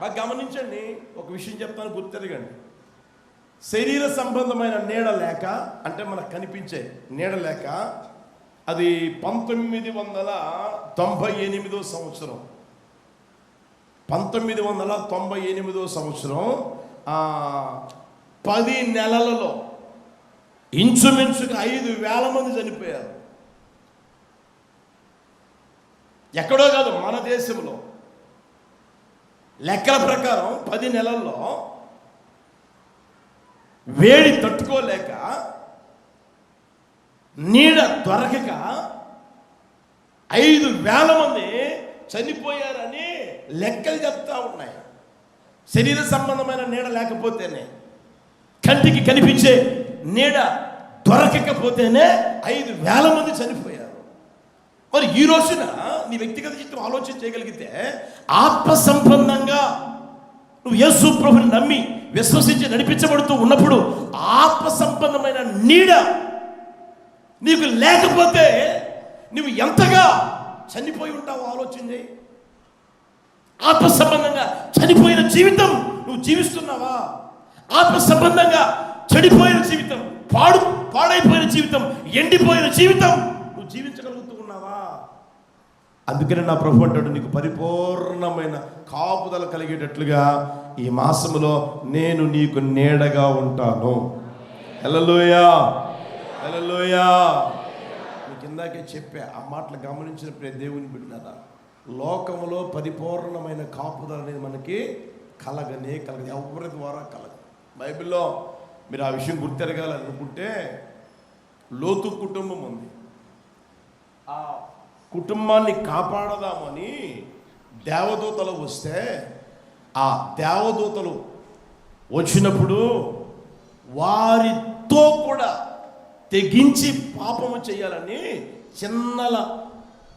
బాగా గమనించండి, ఒక విషయం చెప్తాను, గుర్తెరగండి. శరీర సంబంధమైన నీడ లేక, అంటే మనకు కనిపించే నీడ లేక, అది 1998 సంవత్సరం 1998 సంవత్సరం 10 నెలలలో ఇంచుమించుగా 5,000 మంది చనిపోయారు. ఎక్కడో కాదు, మన దేశంలో లెక్కల ప్రకారం 10 నెలల్లో వేడి తట్టుకోలేక, నీడ దొరకక 5,000 మంది చనిపోయారని లెక్కలు చెప్తా ఉన్నాయి. శరీర సంబంధమైన నీడ లేకపోతేనే, కంటికి కనిపించే నీడ దొరకకపోతేనే 5,000 మంది చనిపోయారు. మరి ఈ రోజున నీ వ్యక్తిగత జీవితం ఆలోచన చేయగలిగితే, ఆత్మ సంబంధంగా నువ్వు యేసు ప్రభుని నమ్మి విశ్వసించి నడిపించబడుతూ ఉన్నప్పుడు ఆత్మ సంబంధమైన నీడ నీకు లేకపోతే నువ్వు ఎంతగా చనిపోయి ఉంటావో ఆలోచన చేయి. ఆత్మ సంబంధంగా చనిపోయిన జీవితం నువ్వు జీవిస్తున్నావా? ఆత్మ సంబంధంగా చెడిపోయిన జీవితం, పాడైపోయిన జీవితం, ఎండిపోయిన జీవితం నువ్వు జీవించగలుగుతూ ఉన్నావా? అందుకనే నా ప్రభు అంటాడు, నీకు పరిపూర్ణమైన కాపుదల కలిగేటట్లుగా ఈ మాసములో నేను నీకు నీడగా ఉంటాను. హల్లెలూయా, హల్లెలూయా. నీకు ఇందాకే చెప్పా, ఆ మాటలు గమనించినప్పుడే దేవుని బిడ్డలారా, లోకములో పరిపూర్ణమైన కాపుదల అనేది మనకి కలగదు, ఎవరి ద్వారా కలగదు. బైబిల్లో మీరు ఆ విషయం గుర్తెరగాలనుకుంటే, లోతు కుటుంబం ఉంది. ఆ కుటుంబాన్ని కాపాడదామని దేవదూతలు వస్తే, ఆ దేవదూతలు వచ్చినప్పుడు వారితో కూడా తెగించి పాపము చేయాలని చిన్నల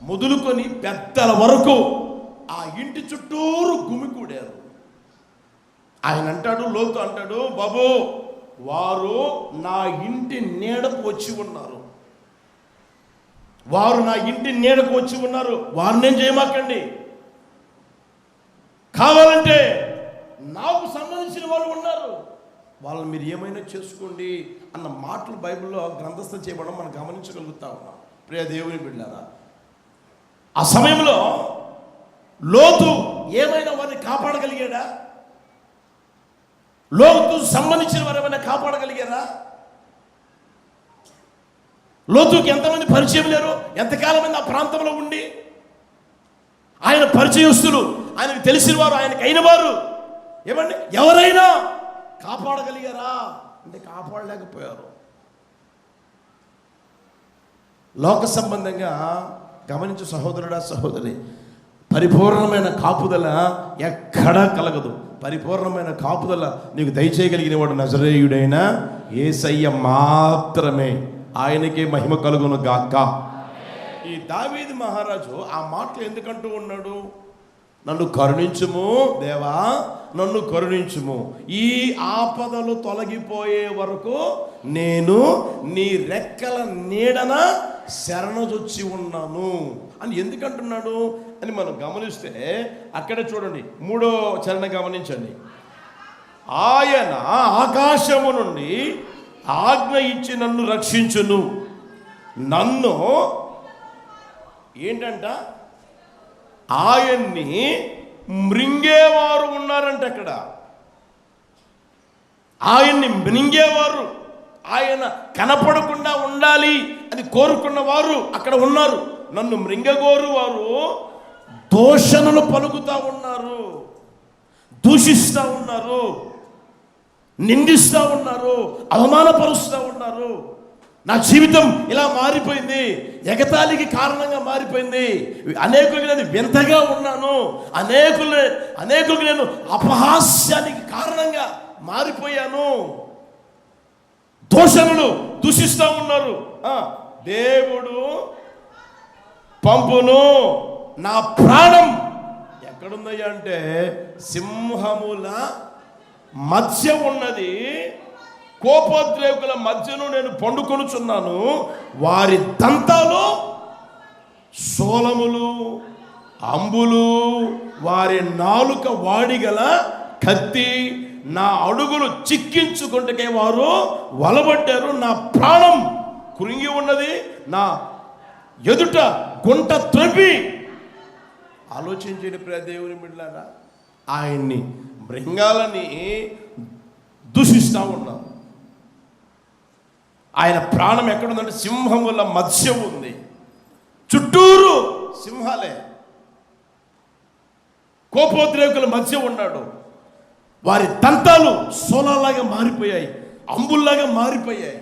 మొదలుకొని పెద్దల వరకు ఆ ఇంటి చుట్టూరు గుమికూడారు. ఆయన అంటాడు, లోతు అంటాడు, బాబు వారు నా ఇంటి నీడకు వచ్చి ఉన్నారు, వారు నా ఇంటి నీడకు వచ్చి ఉన్నారు, వారిని ఏం చేయమాకండి, కావాలంటే నాకు సంబంధించిన వాళ్ళు ఉన్నారు, వాళ్ళని మీరు ఏమైనా చేసుకోండి అన్న మాటలు బైబిల్లో గ్రంథస్థం చేయబడడం మనం గమనించగలుగుతా ఉన్నాం. ప్రియ దేవుని బిడ్డలారా, ఆ సమయంలో లోతు ఏమైనా వారిని కాపాడగలిగాడా? లోతు సంబంధించిన వారు ఏమైనా కాపాడగలిగారా? లోతుకి ఎంతమంది పరిచయం లేరు, ఎంతకాలమైంది ఆ ప్రాంతంలో ఉండి, ఆయన పరిచయస్తులు, ఆయనకు తెలిసిన వారు, ఆయనకు అయిన వారు ఏమండి ఎవరైనా కాపాడగలిగారా అంటే కాపాడలేకపోయారు. లోక సంబంధంగా గమనించు సహోదరుడా, సహోదరి, పరిపూర్ణమైన కాపుదల ఎక్కడా కలగదు. పరిపూర్ణమైన కాపుదల నీకు దయచేయగలిగిన వాడు నజరేయుడైన యేసయ్య మాత్రమే. ఆయనకే మహిమ కలుగును గాక. ఈ దావీదు మహారాజు ఆ మాటలు ఎందుకంటూ ఉన్నాడు? నన్ను కరుణించుము దేవా, నన్ను కరుణించుము, ఈ ఆపదలు తొలగిపోయే వరకు నేను నీ రెక్కల నీడన శరణజొచ్చి ఉన్నాను అని ఎందుకంటున్నాడు అని మనం గమనిస్తే, అక్కడే చూడండి 3వ చరణ గమనించండి. ఆయన ఆకాశము నుండి ఆజ్ఞ ఇచ్చి నన్ను రక్షించును, నన్ను ఏంటంట, ఆయన్ని మృంగేవారు ఉన్నారంట. అక్కడ ఆయన్ని మృంగేవారు, ఆయన కనపడకుండా ఉండాలి అని కోరుకున్న వారు అక్కడ ఉన్నారు. నన్ను మృంగగోరు వారు దూషణలు పలుకుతా ఉన్నారు, దూషిస్తూ ఉన్నారు, నిందిస్తూ ఉన్నారు, అవమానపరుస్తూ ఉన్నారు. నా జీవితం ఇలా మారిపోయింది, ఎగతాళికి కారణంగా మారిపోయింది, అనేకులకి నేను వింతగా ఉన్నాను, అనేకులకి నేను అపహాస్యానికి కారణంగా మారిపోయాను, దోషణలు దూషిస్తూ ఉన్నారు. దేవుడు పంపును, నా ప్రాణం ఎక్కడుందయ్యా అంటే సింహముల మధ్య ఉన్నది, కోపోద్రేకుల మధ్యను నేను పండుకొనుచున్నాను, వారి దంతాలు శూలములు అంబులు, వారి నాలుక వాడిగల కత్తి, నా అడుగులు చిక్కించుకుంటే వారు వలబడ్డారు. నా ప్రాణం కురింగి ఉన్నది, నా ఎదుట గుంట త్రవ్వి. ఆలోచించండి ప్రియ దేవుని బిడ్డలారా, ఆయన్ని మృంగాలని దూషిస్తూ ఉన్నాం. ఆయన ప్రాణం ఎక్కడుందంటే సింహముల మధ్య ఉంది. చుట్టూరు సింహాలే, కోపోద్రేకుల మధ్య ఉన్నాడు. వారి దంతాలు సోలాలాగా మారిపోయాయి, అంబుల్లాగా మారిపోయాయి.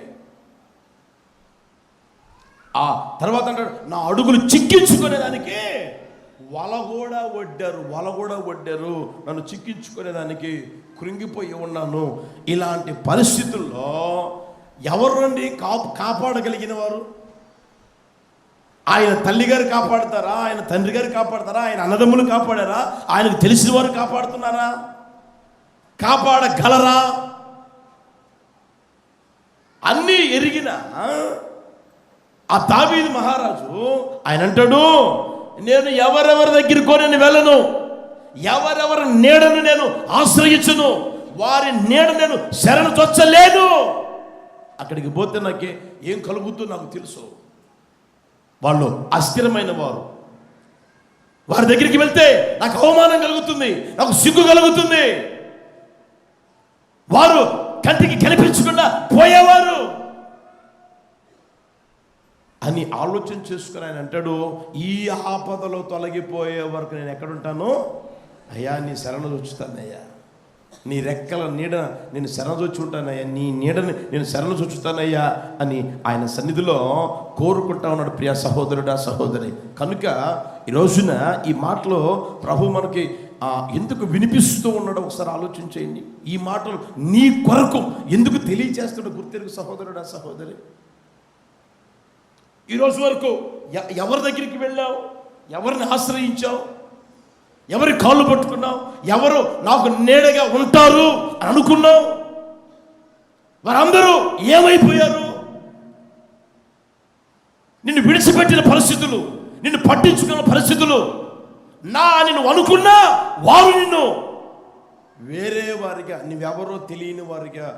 ఆ తర్వాత అంటాడు, నా అడుగులు చిక్కించుకునేదానికి వల కూడా వడ్డారు, నన్ను చిక్కించుకునేదానికి కృంగిపోయి ఉన్నాను. ఇలాంటి పరిస్థితుల్లో ఎవరు నుండి కాపాడగలిగిన వారు? ఆయన తల్లి గారు కాపాడతారా? ఆయన తండ్రి గారు కాపాడతారా? ఆయన అన్నదమ్ములు కాపాడారా? ఆయనకు తెలిసిన వారు కాపాడుతున్నారా? కాపాడగలరా? అన్నీ ఎరిగిన ఆ దావీదు మహారాజు ఆయన అంటాడు, నేను ఎవరెవరి దగ్గరకో నేను వెళ్ళను, ఎవరెవరి నీడను నేను ఆశ్రయించను, వారి నీడ నేను శరణు చొచ్చలేను. అక్కడికి పోతే నాకే ఏం కలుగుతుందో నాకు తెలుసు. వాళ్ళు అస్థిరమైన వారు, వారి దగ్గరికి వెళ్తే నాకు అవమానం కలుగుతుంది, నాకు సిగ్గు కలుగుతుంది. వారు కంటికి కనిపించకుండా పోయేవారు అని ఆలోచన చేసుకుని ఆయన అంటాడు, ఈ ఆపదలో తొలగిపోయే వరకు నేను ఎక్కడుంటాను? అయ్యా నీ శరణు వచ్చుతానయ్యా, నీ రెక్కల నీడ నేను శరణొచ్చి ఉంటానయ్యా, నీ నీడని నేను శరణొచ్చుతానయ్యా అని ఆయన సన్నిధిలో కోరుకుంటా ఉన్నాడు. ప్రియ సహోదరుడా, సహోదరి, కనుక ఈ రోజున ఈ మాటలు ప్రభు మనకి ఎందుకు వినిపిస్తూ ఉన్నాడో ఒకసారి ఆలోచించేయండి. ఈ మాటలు నీ కొరకు ఎందుకు తెలియజేస్తాడో గుర్తెరుగు సహోదరుడా, సహోదరి. ఈరోజు వరకు ఎవరి దగ్గరికి వెళ్ళావు? ఎవరిని ఆశ్రయించావు? ఎవరి కాళ్ళు పట్టుకున్నావు? ఎవరు నాకు నీడగా ఉంటారు అని అనుకున్నావు? వారందరూ ఏమైపోయారు? నిన్ను విడిచిపెట్టిన పరిస్థితులు, నిన్ను పట్టించుకున్న పరిస్థితులు, నిన్ను అనుకున్నా వారు నిన్ను వేరే వారిగా, నువ్వెవరో తెలియని వారిగా,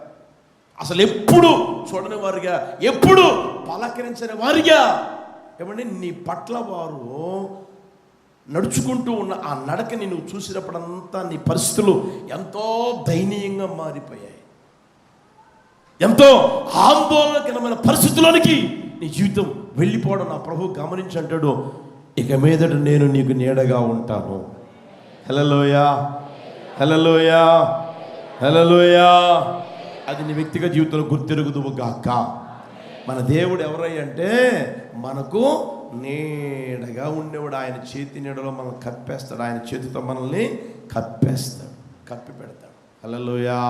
అసలు ఎప్పుడు చూడని వారిగా, ఎప్పుడు పలకరించని వారిగా, ఏమంటే నీ పట్ల వారు నడుచుకుంటూ ఉన్న ఆ నడకని నువ్వు చూసినప్పుడంతా నీ పరిస్థితులు ఎంతో దయనీయంగా మారిపోయాయి. ఎంతో ఆందోళనకరమైన పరిస్థితుల్లోనికి నీ జీవితం వెళ్ళిపోవడం నా ప్రభు గమనించి అంటాడు, ఇక మీదట నేను నీకు నీడగా ఉంటాను. హల్లెలూయా, హల్లెలూయా, హల్లెలూయా. అది నీ వ్యక్తిగత జీవితంలో గుర్తెరుగుదువు గాక. మన దేవుడు ఎవరయ్య అంటే మనకు నీడగా ఉండేవాడు. ఆయన చేతి నీడలో మనల్ని కప్పేస్తాడు, ఆయన చేతితో మనల్ని కప్పేస్తాడు, కప్పి పెడతాడు. హల్లెలూయా.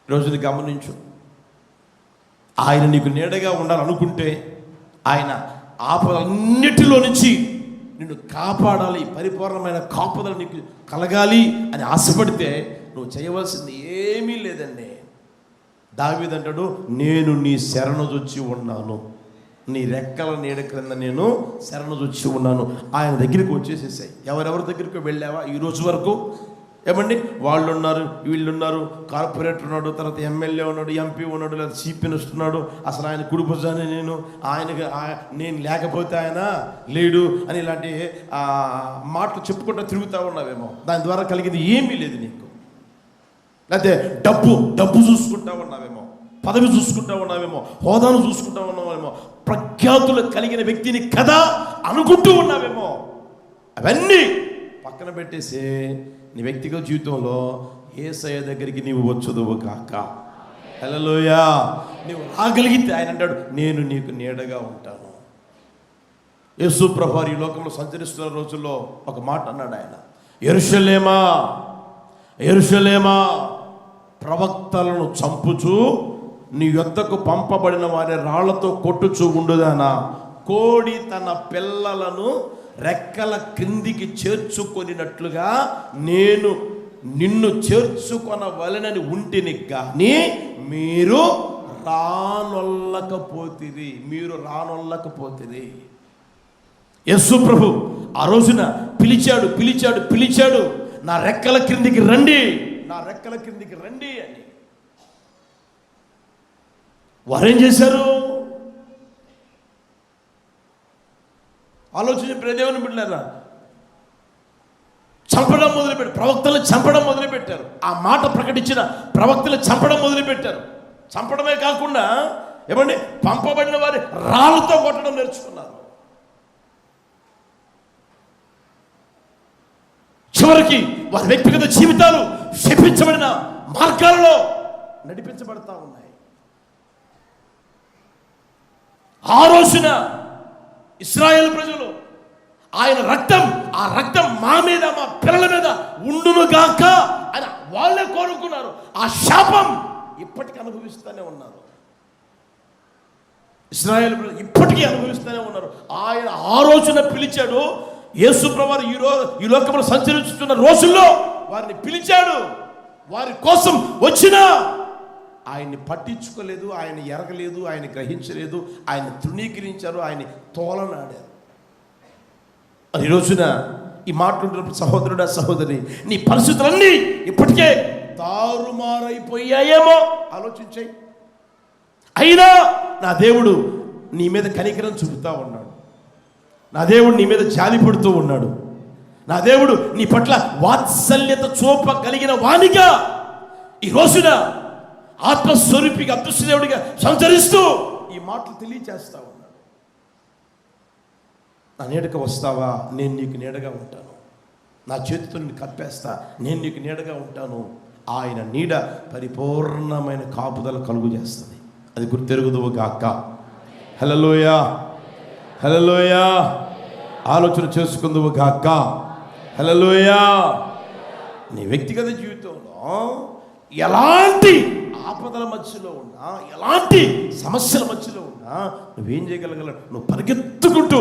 రోజుని గమనించు, ఆయన నీకు నీడగా ఉండాలనుకుంటే ఆయన ఆపదలన్నిటిలో నుంచి నిన్ను కాపాడాలి, పరిపూర్ణమైన కాపుదల నీకు కలగాలి అని ఆశపడితే నువ్వు చేయవలసింది ఏమీ లేదండి. దావీదు అంటాడు, నేను నీ శరణుజొచ్చి ఉన్నాను, నీ రెక్కల నీడ క్రింద నేను శరణుజొచ్చి ఉన్నాను. ఆయన దగ్గరికి వచ్చేసేసాయి. ఎవరెవరి దగ్గరికి వెళ్ళావా ఈ రోజు వరకు? ఏమండి, వాళ్ళు ఉన్నారు, వీళ్ళు ఉన్నారు, కార్పొరేటర్ ఉన్నాడు, తర్వాత ఎమ్మెల్యే ఉన్నాడు, ఎంపీ ఉన్నాడు, లేదా చీఫ్ మినిస్టర్ ఉన్నాడు, అసలు ఆయన కుడి భుజాన్ని నేను లేకపోతే ఆయన లేడు అని ఇలాంటి మాటలు చెప్పుకుంటూ తిరుగుతూ ఉన్నావేమో. దాని ద్వారా కలిగింది ఏమీ లేదు నీకు. లేకపోతే డబ్బు చూసుకుంటా ఉన్నావేమో, పదవి చూసుకుంటా ఉన్నావేమో, హోదాను చూసుకుంటా ఉన్నావేమో, ప్రఖ్యాతులు కలిగిన వ్యక్తిని కదా అనుకుంటూ ఉన్నావేమో. అవన్నీ పక్కన పెట్టేసి నీ వ్యక్తిగత జీవితంలో యేసయ్య దగ్గరికి నీవు వచ్చుదువు కాక. హల్లెలూయా. నీవు రాగలిగితే ఆయన అంటాడు, నేను నీకు నీడగా ఉంటాను. యేసు ప్రభువు ఈ లోకంలో సంచరిస్తున్న రోజుల్లో ఒక మాట అన్నాడు ఆయన, యెరూషలేమా, యెరూషలేమా, ప్రవక్తలను చంపుచు నీ యొద్దకు పంపబడిన వారి రాళ్లతో కొట్టుచూ ఉండుదానా, కోడి తన పిల్లలను రెక్కల క్రిందికి చేర్చుకొనినట్లుగా నేను నిన్ను చేర్చుకొనవలెనని ఉంటిని కానీ మీరు రానొల్లకపోతిరి. యేసు ప్రభు ఆ రోజున పిలిచాడు, నా రెక్కల క్రిందికి రండి, నా రెక్కల క్రిందికి రండి అని. వారేం చేశారు? ఆలోచించి ప్రియదేవుని బిడ్డలారా, చంపడం మొదలుపెట్టారు. ప్రవక్తలు చంపడం మొదలుపెట్టారు. ఆ మాట ప్రకటించిన ప్రవక్తలు చంపడం మొదలుపెట్టారు. చంపడమే కాకుండా ఏమండి, పంపబడిన వారి రాళ్ళతో కొట్టడం నేర్చుకున్నారు. చివరికి వారి వ్యక్తిగత జీవితాలు శపించబడిన మార్గాలలో నడిపించబడతా ఉన్నాయి. ఆ రోజున ఇశ్రాయేలు ప్రజలు ఆయన ఆ రక్తం మా మీద, మా పిల్లల మీద ఉండునుగాక అని వాళ్ళే కోరుకున్నారు. ఆ శాపం ఇప్పటికీ అనుభవిస్తూనే ఉన్నారు. ఇశ్రాయేలు ప్రజలు ఇప్పటికీ అనుభవిస్తూనే ఉన్నారు. ఆయన ఆ రోజున పిలిచాడు. యేసు ప్రభువు ఈ లోకంలో సంచరిస్తున్న రోజుల్లో వారిని పిలిచాడు. వారి కోసం వచ్చిన ఆయన్ని పట్టించుకోలేదు, ఆయన ఎరగలేదు, ఆయన గ్రహించలేదు, ఆయన తృణీకరించారు, ఆయన తోలనాడారు. ఈ రోజున ఈ మాట్లాడుతున్నప్పుడు సహోదరుడా, సహోదరి, నీ పరిస్థితులన్నీ ఇప్పటికే తారుమారైపోయాయేమో ఆలోచించాయి. అయినా నా దేవుడు నీ మీద కనికరం చూపుతా ఉన్నాడు. నా దేవుడు నీ మీద జాలి పడుతూ ఉన్నాడు. నా దేవుడు నీ పట్ల వాత్సల్యత చూపగలిగిన వానిగా ఈ రోజున ఆత్మస్వరూపిగా, అదృష్టదేవుడిగా సంచరిస్తూ ఈ మాటలు తెలియచేస్తా ఉన్నాడు. నా నీడకు వస్తావా, నేను నీకు నీడగా ఉంటాను. నా చేతితో నిన్ను కప్పేస్తా, నేను నీకు నీడగా ఉంటాను. ఆయన నీడ పరిపూర్ణమైన కాపుదల కలుగు చేస్తుంది. అది గుర్తెరుగుదువు గాక. హల్లెలూయా, హల్లెలూయా. ఆలోచన చేసుకుందువు గాక. హల్లెలూయా. నీ వ్యక్తిగత జీవితంలో ఎలాంటి ఆపదల మధ్యలో ఉన్నా, ఎలాంటి సమస్యల మధ్యలో ఉన్నా నువ్వేం చేయగలగల? నువ్వు పరిగెత్తుకుంటూ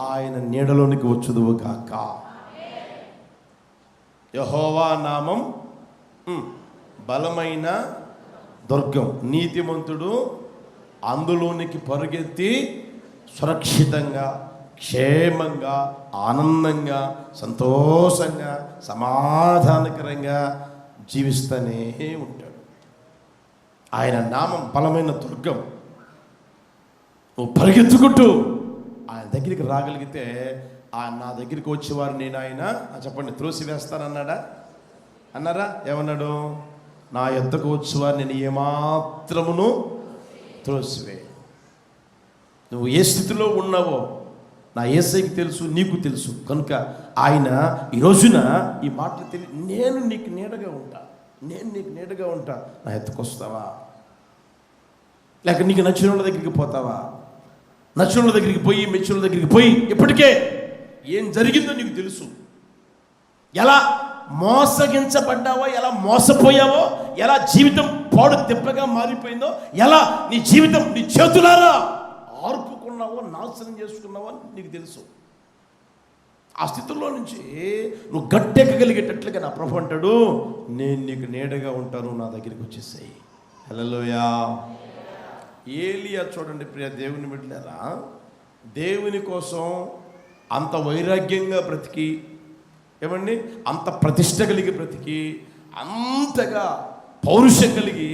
ఆయన నీడలోనికి వచ్చుదువు గాక. యెహోవా నామం బలమైన దుర్గం, నీతిమంతుడు అందులోనికి పరుగెత్తి సురక్షితంగా, క్షేమంగా, ఆనందంగా, సంతోషంగా, సమాధానకరంగా జీవిస్తూనే ఉంటాడు. ఆయన నామం బలమైన దుర్గం. నువ్వు పరిగెత్తుకుంటూ ఆయన దగ్గరికి రాగలిగితే, నా దగ్గరికి వచ్చేవారు నేను ఆయన చెప్పండి త్రోసివేస్తానన్నాడా? అన్నారా? ఏమన్నాడు? నా యొద్దకు వచ్చేవారు నేను ఏమాత్రమును త్రోసివే. నువ్వు ఏ స్థితిలో ఉన్నావో నా యేసయ్యకి తెలుసు, నీకు తెలుసు. కనుక ఆయన ఈ రోజున ఈ మాటలు నేను నీకు నీడగా ఉంటా, నేను నీకు నీడగా ఉంటా. నా ఎత్తుకు వస్తావా? లేక నీకు నచ్చిన వాళ్ళ దగ్గరికి పోతావా? నచ్చిన వాళ్ళ దగ్గరికి పోయి, మెచ్చిన వాళ్ళ దగ్గరికి పోయి ఇప్పటికే ఏం జరిగిందో నీకు తెలుసు. ఎలా మోసగించబడ్డావో, ఎలా మోసపోయావో, ఎలా జీవితం పాడు దెబ్బగా మారిపోయిందో, ఎలా నీ జీవితం నీ చేతులారా ఆర్పుకున్నావో, నాశనం చేసుకున్నావో నీకు తెలుసు. ఆ స్థితిలో నుంచి నువ్వు గట్టెక్కగలిగేటట్లుగా నా ప్రభు అంటాడు, నేను నీకు నీడగా ఉంటాను, నా దగ్గరికి వచ్చేసాయి. హల్లెలూయా. ఏలియా చూడండి ప్రియ దేవుని బిడ్డలారా, దేవుని కోసం అంత వైరాగ్యంగా బ్రతికి, ఏమండి అంత ప్రతిష్ట కలిగి బ్రతికి, అంతగా పౌరుషం కలిగి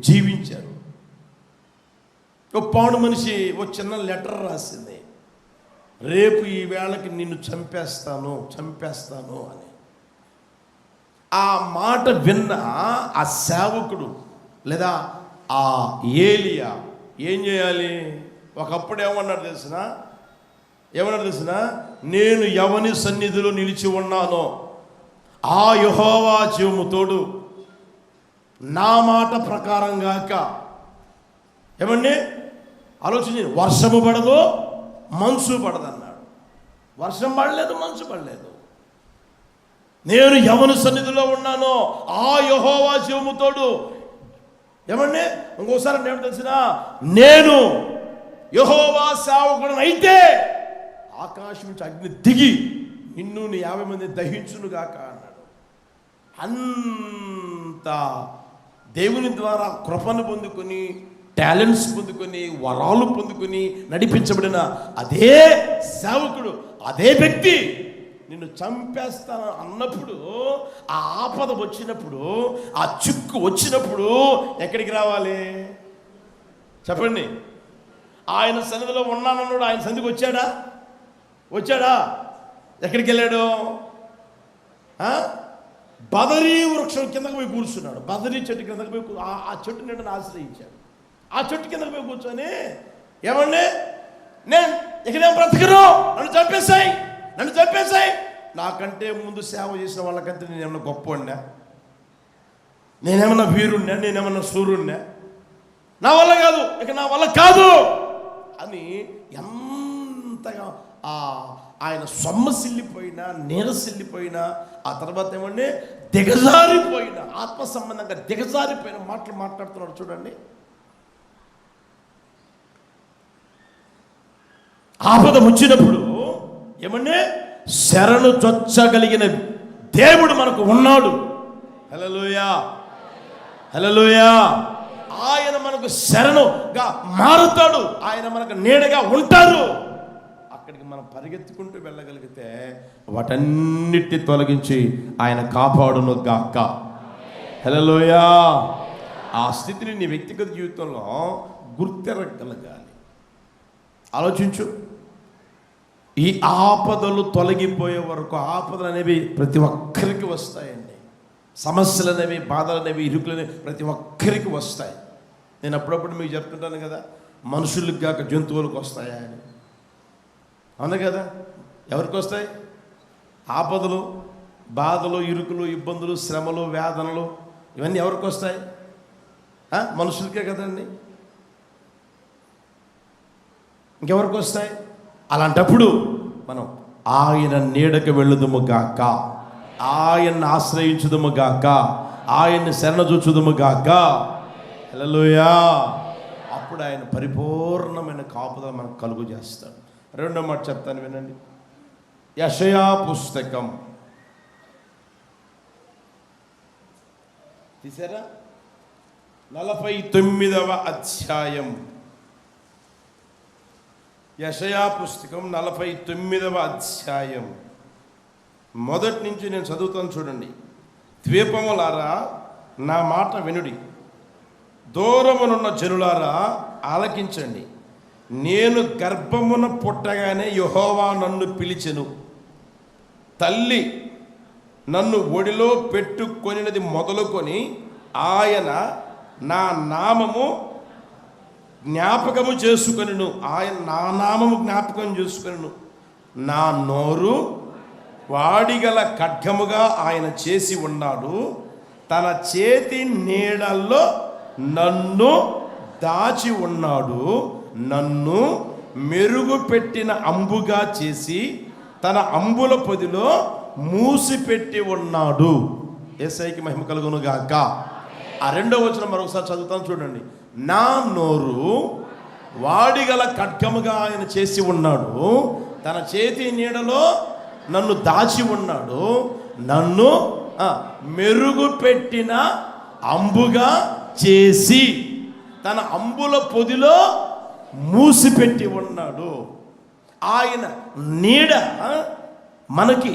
జీవించారు. ఓ పాడు మనిషి ఓ చిన్న లెటర్ రాసింది, రేపు ఈ వేళకి నిన్ను చంపేస్తాను అని. ఆ మాట విన్న ఆ సేవకుడు లేదా ఆ ఏలియా ఏం చేయాలి? ఒకప్పుడు ఏమన్నాడు తెలిసిన నేను ఎవని సన్నిధిలో నిలిచి ఉన్నానో ఆ యెహోవా జీవము తోడు నా మాట ప్రకారం గాక. ఏమండి ఆలోచించి, వర్షము పడదు, మంచు పడదు అన్నాడు. వర్షం పడలేదు, మంచు పడలేదు. నేను ఎవని సన్నిధిలో ఉన్నానో ఆ యెహోవా జీవము తోడు. ఏమండి ఇంకోసారి ఏమిటి తెలిసిన, నేను యెహోవా సేవకుడను అయితే ఆకాశం నుంచి అగ్ని దిగి నిన్ను 50 మంది దహించునుగాక అన్నాడు. అంత దేవుని ద్వారా కృపను పొందుకొని టాలెంట్స్ పొందుకొని వరాలు పొందుకొని నడిపించబడిన అదే సేవకుడు, అదే వ్యక్తి నిన్ను చంపేస్తాను అన్నప్పుడు, ఆ ఆపద వచ్చినప్పుడు, ఆ చిక్కు వచ్చినప్పుడు ఎక్కడికి రావాలి చెప్పండి? ఆయన సన్నిధిలో ఉన్నానన్నాడు. ఆయన సన్నిధికి వచ్చాడా? ఎక్కడికి వెళ్ళాడు? బదరీ వృక్షం కిందకు పోయి కూర్చున్నాడు. బదరీ చెట్టు కిందకు పోయి ఆ చెట్టు నిండా ఆశ్రయించాడు. ఆ చెట్టు కిందకు పోయి కూర్చొని, ఏమండి నేను ఇకనే బ్రతకను, నన్ను చంపేశాయి. నాకంటే ముందు సేవ చేసిన వాళ్ళకంటే నేనేమన్నా గొప్పవాడినా? నేనేమన్నా వీరుణ్ణా? నేనేమన్నా సూర్యుడినా? నా వల్ల కాదు అని ఎంతగా ఆయన సొమ్మసిల్లిపోయినా, నీరసిల్లిపోయినా, ఆ తర్వాత ఏమంటే దిగజారిపోయిన, ఆత్మ సంబంధంగా దిగజారిపోయిన మాటలు మాట్లాడుతున్నాడు చూడండి. ఆపద వచ్చినప్పుడు ఏమంటే శరణు చొచ్చగలిగిన దేవుడు మనకు ఉన్నాడు. హల్లెలూయా. ఆయన మనకు శరణుగా మారుతాడు. ఆయన మనకు నీడగా ఉంటారు. అక్కడికి మనం పరిగెత్తుకుంటూ వెళ్ళగలిగితే వాటన్నిటిని తొలగించి ఆయన కాపాడును గాక. హల్లెలూయా. ఆ స్థితిని నీ వ్యక్తిగత జీవితంలో గుర్తెరగలగాలి. ఆలోచించు. ఈ ఆపదలు తొలగిపోయే వరకు, ఆపదలు అనేవి ప్రతి ఒక్కరికి వస్తాయండి. సమస్యలు అనేవి, బాధలు అనేవి, ఇరుకులు అనేవి ప్రతి ఒక్కరికి వస్తాయి. నేను అప్పుడప్పుడు మీకు చెప్తుంటాను కదా, మనుషులకు కాక జంతువులకు వస్తాయా అని. అవును కదా? ఎవరికి వస్తాయి ఆపదలు, బాధలు, ఇరుకులు, ఇబ్బందులు, శ్రమలు, వేదనలు? ఇవన్నీ ఎవరికి వస్తాయి? మనుషులకే కదండి. ఇంకెవరికి వస్తాయి? అలాంటప్పుడు మనం ఆయన నీడకు వెళ్ళుదుము గాక, ఆయన్ని ఆశ్రయించుదుము గాక, ఆయన్ని శరణజొచ్చుదుము గాక. హల్లెలూయా. అప్పుడు ఆయన పరిపూర్ణమైన కాపుదల మనకు కలుగు చేస్తాడు. రెండో మాట చెప్తాను వినండి. యెషయా పుస్తకం తీసారా? 49వ అధ్యాయం. యెషయా పుస్తకం 49వ అధ్యాయం మొదటి నుంచి నేను చదువుతాను చూడండి. ద్వీపములారా నా మాట వినుడి, దూరమునున్న జనులారా ఆలకించండి. నేను గర్భమున పుట్టగానే యెహోవా నన్ను పిలిచెను. తల్లి నన్ను ఒడిలో పెట్టుకొనినది మొదలుకొని ఆయన నా నామము జ్ఞాపకము చేసుకొనిను. ఆయన నా నామము జ్ఞాపకం చేసుకొనిను. నా నోరు వాడిగల ఖడ్గముగా ఆయన చేసి ఉన్నాడు. తన చేతి నీడల్లో నన్ను దాచి ఉన్నాడు. నన్ను మెరుగుపెట్టిన అంబుగా చేసి తన అంబుల పొదిలో మూసిపెట్టి ఉన్నాడు. యేసయ్యకి మహిమ కలుగును గాక. ఆ రెండో వచనం మరొకసారి చదువుతాను చూడండి. నా నోరు వాడిగల ఖడ్గముగా ఆయన చేసి ఉన్నాడు. తన చేతి నీడలో నన్ను దాచి ఉన్నాడు. నన్ను మెరుగుపెట్టిన అంబుగా చేసి తన అంబుల పొదిలో మూసిపెట్టి ఉన్నాడు. ఆయన నీడ మనకి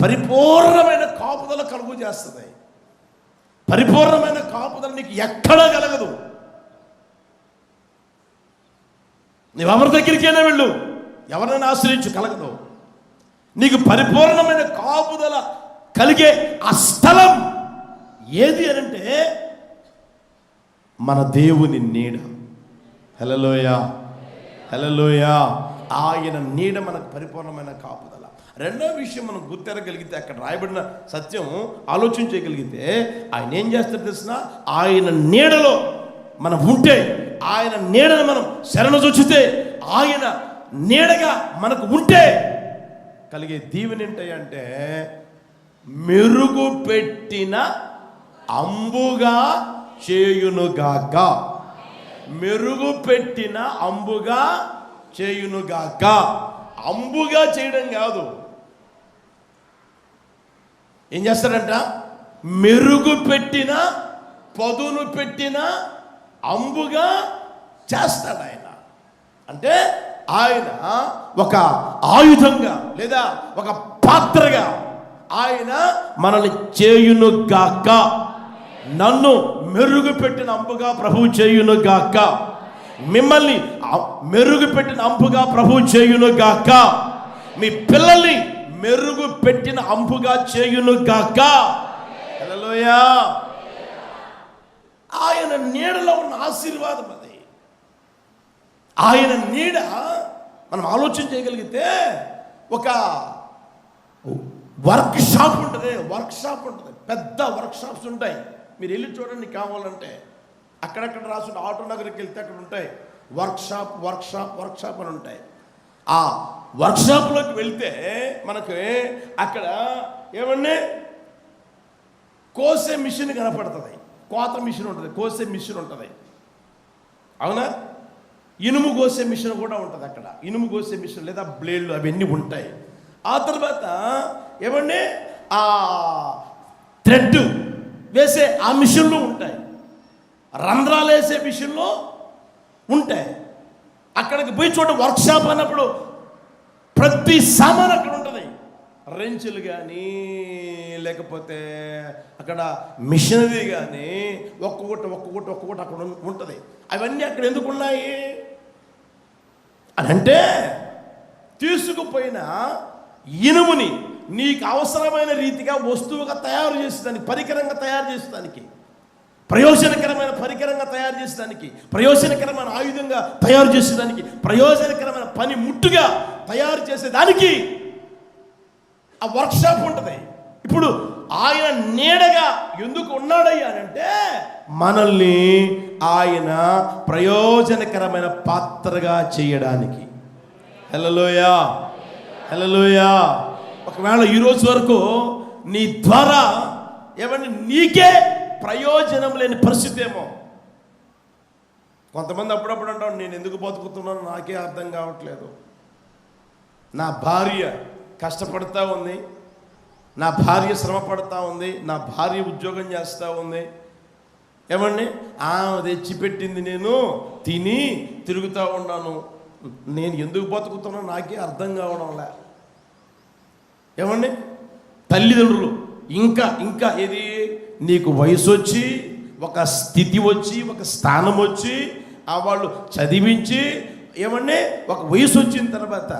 పరిపూర్ణమైన కాపుదల కలుగు చేస్తుంది. పరిపూర్ణమైన కాపుదల నీకు ఎక్కడా కలగదు. నీవు ఎవరి దగ్గరికైనా వెళ్ళు, ఎవరైనా ఆశ్రయించు, కలగదు. నీకు పరిపూర్ణమైన కాపుదల కలిగే ఆ స్థలం ఏది అనంటే మన దేవుని నీడ. హల్లెలూయా, హల్లెలూయా. ఆయన నీడ మనకు పరిపూర్ణమైన కాపుదల. రెండో విషయం మనం గుర్తెరగలిగితే, అక్కడ రాయబడిన సత్యం ఆలోచించగలిగితే, ఆయన ఏం చేస్తాడు తెలిసిన? ఆయన నీడలో మనం ఉంటే, ఆయన నీడను మనం శరణజొచ్చితే, ఆయన నీడగా మనకు ఉంటే కలిగే దీవెన ఏంటంటే మెరుగుపెట్టిన అంబుగా చేయునుగాక. మెరుగుపెట్టిన అంబుగా చేయునుగాక. అంబుగా చేయడం కాదు, ఏం చేస్తాడంట? మెరుగు పెట్టిన, పదును పెట్టిన అంబుగా చేస్తాడు ఆయన. అంటే ఆయన ఒక ఆయుధంగా లేదా ఒక పాత్రగా ఆయన మనల్ని చేయునుగాక, నన్ను మెరుగుపెట్టిన అంపుగా ప్రభువు చేయునుగాక, మిమ్మల్ని మెరుగుపెట్టిన అంపుగా ప్రభువు చేయునుగాక, మీ పిల్లల్ని మెరుగు పెట్టిన అంపుగా చేయునుగాక. హల్లెలూయా. ఆయన నీడలో ఉన్న ఆశీర్వాదం అది. ఆయన నీడ మనం ఆలోచన చేయగలిగితే ఒక వర్క్షాప్ ఉంటుంది, పెద్ద వర్క్షాప్స్ ఉంటాయి. మీరు వెళ్ళి చూడండి కావాలంటే, అక్కడక్కడ రాసుంటే ఆటో నగర్కి వెళ్తే అక్కడ ఉంటాయి వర్క్షాప్ అని ఉంటాయి. ఆ వర్క్షాప్లోకి వెళ్తే మనకు అక్కడ ఏమన్నా కోసే మిషన్ కనపడుతుంది, కోత మిషన్ ఉంటుంది, కోసే మిషన్ ఉంటుంది, అవునా? ఇనుము కోసే మిషన్ కూడా ఉంటుంది అక్కడ, ఇనుము కోసే మిషన్ లేదా బ్లేడ్లు అవన్నీ ఉంటాయి. ఆ తర్వాత ఏమండి ఆ థ్రెడ్ వేసే ఆ మిషన్లు ఉంటాయి, రంధ్రాలు వేసే మిషన్లు ఉంటాయి. అక్కడికి పోయి చూడ వర్క్షాప్ అన్నప్పుడు ప్రతి సామాన్ అక్కడ ఉంటుంది. రెంచులు కానీ లేకపోతే అక్కడ మిషనరీ కానీ ఒక్కొక్కటి అక్కడ ఉంటుంది. అవన్నీ అక్కడ ఎందుకు ఉన్నాయి అని అంటే, తీసుకుపోయిన ఇనుముని నీకు అవసరమైన రీతిగా వస్తువుగా తయారు చేసేదానికి, పరికరంగా తయారు చేసేదానికి, ప్రయోజనకరమైన పరికరంగా తయారు చేసేదానికి, ప్రయోజనకరమైన ఆయుధంగా తయారు చేసేదానికి, ప్రయోజనకరమైన పని ముట్టుగా తయారు చేసేదానికి ఆ వర్క్షాప్ ఉంటుంది. ఇప్పుడు ఆయన నీడగా ఎందుకు ఉన్నాడయ్యా అంటే, మనల్ని ఆయన ప్రయోజనకరమైన పాత్రగా చేయడానికి. హల్లెలూయా, హల్లెలూయా. ఒకవేళ ఈరోజు వరకు నీ ద్వారా ఏమన్నా నీకే ప్రయోజనం లేని పరిస్థితి ఏమో. కొంతమంది అప్పుడప్పుడు అంటారు, నేను ఎందుకు బతుకుతున్నాను నాకే అర్థం కావట్లేదు, నా భార్య కష్టపడతా ఉంది, నా భార్య శ్రమ పడతా ఉంది, నా భార్య ఉద్యోగం చేస్తూ ఉంది, ఏమండి తెచ్చిపెట్టింది, నేను తిని తిరుగుతూ ఉన్నాను, నేను ఎందుకు బతుకుతున్నా నాకే అర్థం కావడంలే. ఏమండి తల్లిదండ్రులు ఇంకా ఏది నీకు వయసు వచ్చి ఒక స్థితి వచ్చి ఒక స్థానం వచ్చి వాళ్ళు చదివించి ఏమండి ఒక వయసు వచ్చిన తర్వాత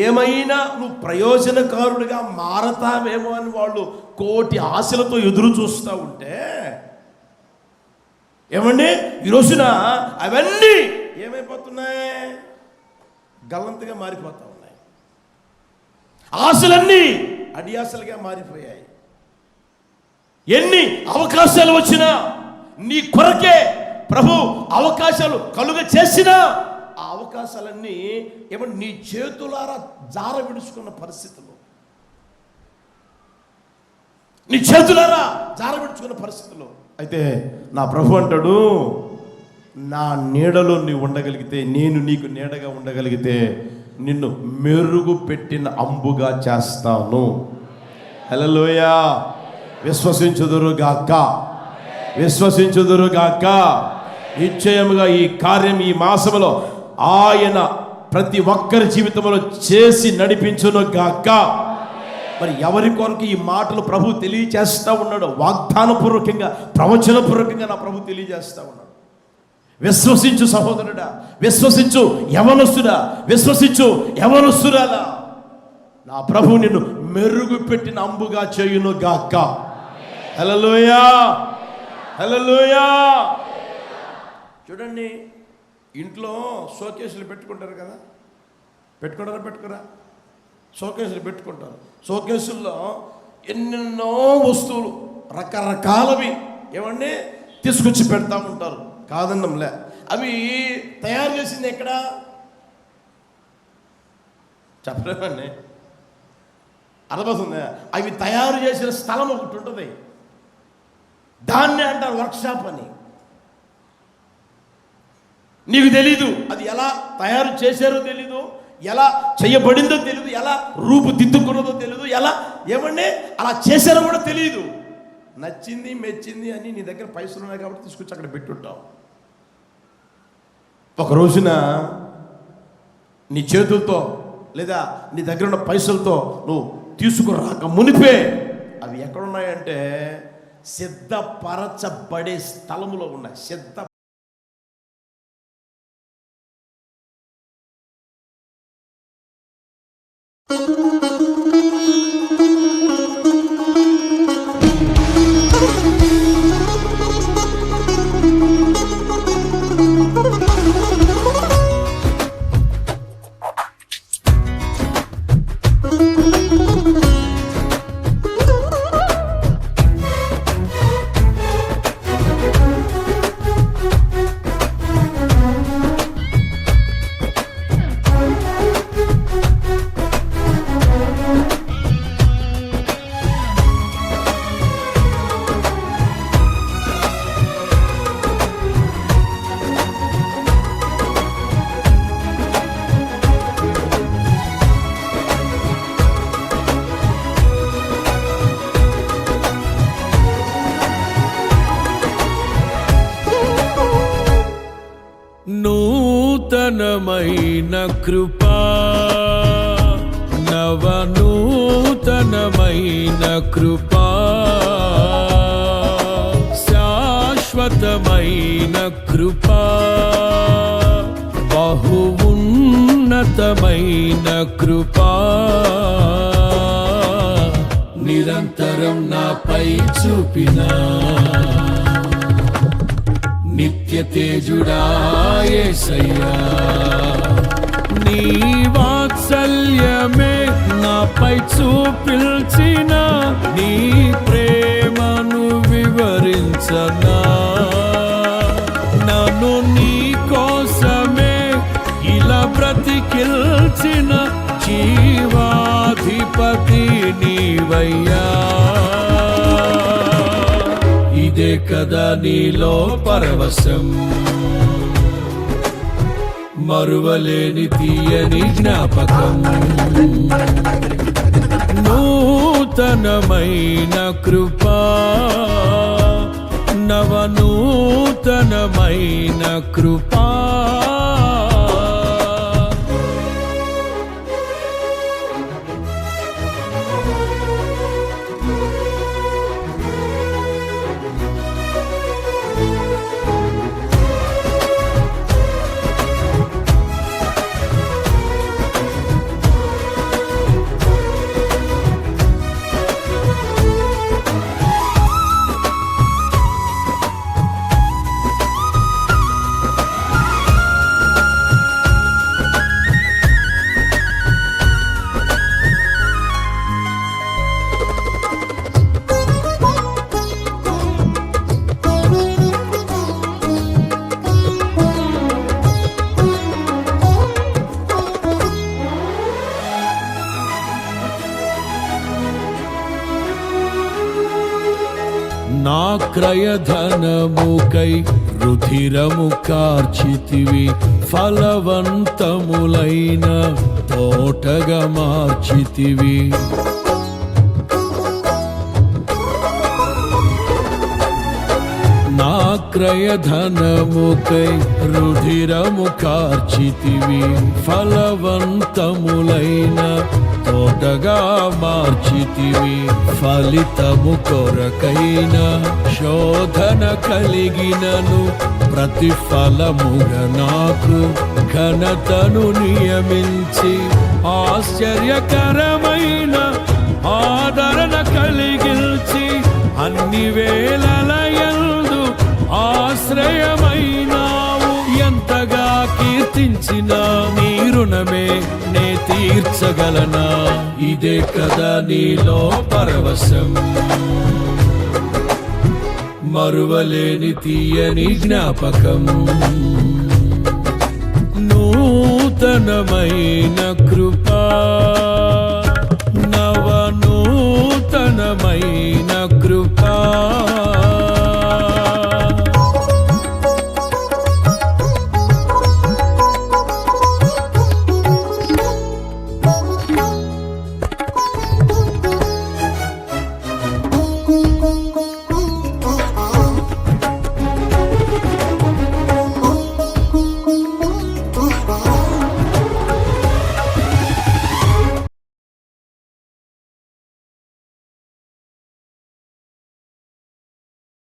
ఏమైనా నువ్వు ప్రయోజనకారుడిగా మారతావేమో అని వాళ్ళు కోటి ఆశలతో ఎదురు చూస్తూ ఉంటే, ఏమండి ఈరోజున అవన్నీ ఏమైపోతున్నాయి, గల్లంతగా మారిపోతా ఉన్నాయి. ఆశలన్నీ అడియాసలుగా మారిపోయాయి. ఎన్ని అవకాశాలు వచ్చినా నీ కొరకే ప్రభు అవకాశాలు కలుగ చేసినా ఆ అవకాశాలన్నీ ఏమంటే నీ చేతులారా జార విడుచుకున్న పరిస్థితులు, నీ చేతులారా జార విడుచుకున్న పరిస్థితులు. అయితే నా ప్రభు అంటాడు, నా నీడలో నీవు ఉండగలిగితే, నేను నీకు నీడగా ఉండగలిగితే నిన్ను మెరుగు పెట్టిన అంబుగా చేస్తాను. హల్లెలూయా. విశ్వసించుదురుగాక, విశ్వసించుదురుగాక. నిశ్చయముగా ఈ కార్యం ఈ మాసములో ఆయన ప్రతి ఒక్కరి జీవితంలో చేసి నడిపించునుగాక. మరి ఎవరి కొరకు ఈ మాటలు ప్రభు తెలియజేస్తూ ఉన్నాడు? వాగ్దానపూర్వకంగా, ప్రవచనపూర్వకంగా నా ప్రభు తెలియజేస్తూ ఉన్నాడు. విశ్వసించు సహోదరుడా, విశ్వసించు యవనస్తుడా, విశ్వసించు యవనస్తురాలా, నా ప్రభు నిన్ను మెరుగు పెట్టిన అంబుగా చేయునుగాక. హల్లెలూయా, హల్లెలూయా. చూడండి, ఇంట్లో షోకేసులు పెట్టుకుంటారు కదా, పెట్టుకోరా? షోకేసులు పెట్టుకుంటారు. షోకేసుల్లో ఎన్నెన్నో వస్తువులు రకరకాలవి ఏమండి తీసుకొచ్చి పెడతా ఉంటారు, కాదన్నంలే. అవి తయారు చేసింది ఎక్కడ చెప్పలేమండి, అర్థమవుతుంది. అవి తయారు చేసిన స్థలం ఒకటి ఉంటుంది, దాన్నే అంటారు వర్క్షాప్ అని. నీకు తెలీదు అది ఎలా తయారు చేశారో తెలీదు, ఎలా చేయబడిందో తెలీదు, ఎలా రూపుదిద్దుకున్నదో తెలీదు, ఎలా ఏమండి అలా చేశారో కూడా తెలియదు. నచ్చింది మెచ్చింది అని నీ దగ్గర పైసలు ఉన్నాయి కాబట్టి తీసుకొచ్చి అక్కడ పెట్టుంటావు. ఒక రోజున నీ చేతులతో లేదా నీ దగ్గర ఉన్న పైసలతో నువ్వు తీసుకురాక మునిపే అవి ఎక్కడున్నాయంటే సిద్ధపరచబడే స్థలములో ఉన్నాయి. నూతనమైన కృపా, నవనూతనమైన కృపా, శాశ్వతమైన కృపా, బహు ఉన్నతమైన కృపా, నిరంతరం నాపై చూపినా నిత్య తేజుడా యేసయ్యా. నీ వాత్సల్యమే నాపై చూపిల్చిన నీ ప్రేమను వివరించనా, నన్ను నీ కోసమే ఇలా బ్రతికిల్చిన జీవాధిపతి నీవయ్యా. ఇదే కదా నీలో పరవశం, మరువలేని తీయని జ్ఞాపకం. నూతనమైన కృపా, నవనూతనమైన కృపా, నా క్రయధనముకై రుధిరము కార్చితివి, ఫలవంతములైన తోటగా మార్చితివి. నా క్రయధనముకై రుధిరము కార్చితివి, ఫలవంతములైన తోటగా మార్చితివి. ఫలితము కొరకైన శోధన కలిగినను ప్రతిఫలముగా నాకు ఘనతను నియమించి, ఆశ్చర్యకరమైన ఆదరణ కలిగించి, అన్ని వేళలయందు ఆశ్రయమైనావు. ఎంతగా కీర్తించిన నీ రుణమే నే తీర్చగలనా, ఇదే కదా నీలో పరవశం, మరువలేని తీయని జ్ఞాపకం. నూతనమైన కృపా, నవనూతనమైన